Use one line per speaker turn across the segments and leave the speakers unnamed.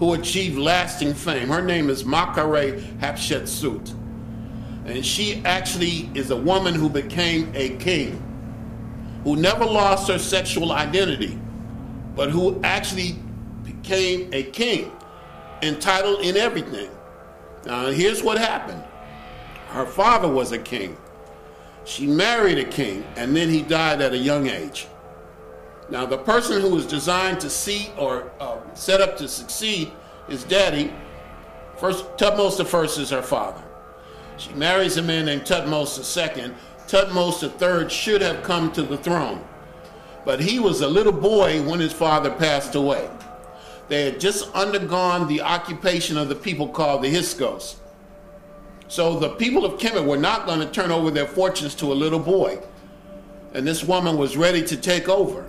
who achieved lasting fame. Her name is Makare Hatshepsut. And she actually is a woman who became a king, who never lost her sexual identity, but who actually became a king, entitled in everything. Now, here's what happened. Her father was a king. She married a king, and then he died at a young age. Now, the person who was designed to see or set up to succeed his daddy, Thutmose I is her father. She marries a man named Thutmose II. Thutmose III should have come to the throne, but he was a little boy when his father passed away. They had just undergone the occupation of the people called the Hyksos. So the people of Kemet were not going to turn over their fortunes to a little boy, and this woman was ready to take over.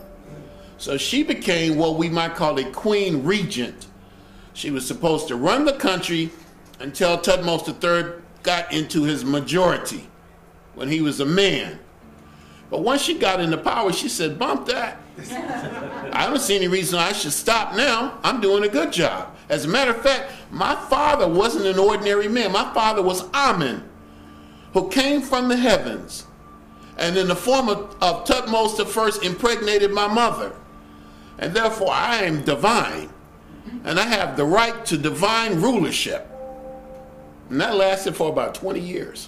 So she became what we might call a queen regent. She was supposed to run the country until Thutmose III got into his majority, when he was a man. But once she got into power, she said, bump that. I don't see any reason I should stop now. I'm doing a good job. As a matter of fact, my father wasn't an ordinary man. My father was Amen, who came from the heavens, and in the form of Thutmose I impregnated my mother. And therefore I am divine, and I have the right to divine rulership. And that lasted for about 20 years.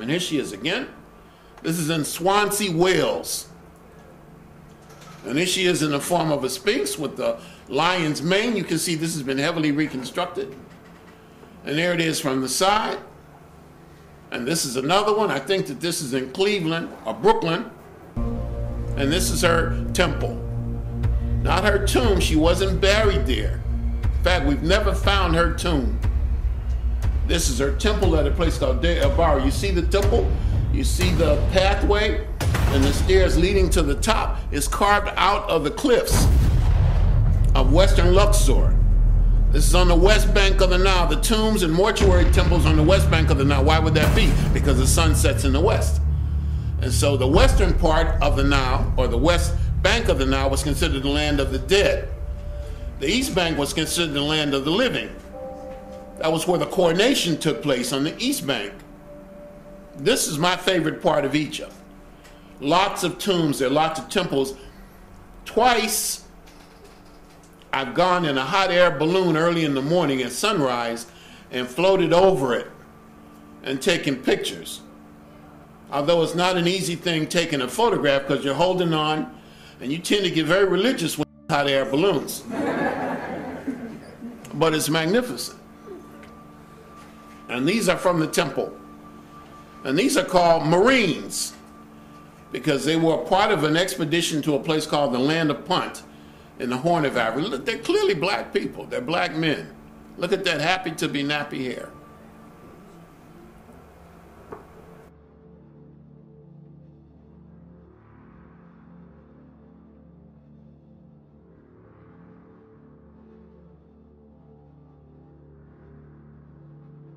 And here she is again. This is in Swansea, Wales. And here she is in the form of a sphinx with the lion's mane. You can see this has been heavily reconstructed. And there it is from the side. And this is another one. I think that this is in Cleveland or Brooklyn. And this is her temple. Not her tomb. She wasn't buried there. In fact, we've never found her tomb. This is her temple at a place called De Abar. You see the temple? You see the pathway? And the stairs leading to the top is carved out of the cliffs of western Luxor. This is on the west bank of the Nile. The tombs and mortuary temples on the west bank of the Nile. Why would that be? Because the sun sets in the west. And so the western part of the Nile, or the west bank of the Nile, was considered the land of the dead. The east bank was considered the land of the living. That was where the coronation took place, on the east bank. This is my favorite part of Egypt. Lots of tombs, there are lots of temples. Twice I've gone in a hot air balloon early in the morning at sunrise and floated over it and taken pictures. Although it's not an easy thing taking a photograph because you're holding on, and you tend to get very religious with hot air balloons. But it's magnificent. And these are from the temple. And these are called Marines, because they were part of an expedition to a place called the Land of Punt in the Horn of Africa. They're clearly black people. They're black men. Look at that happy to be nappy hair.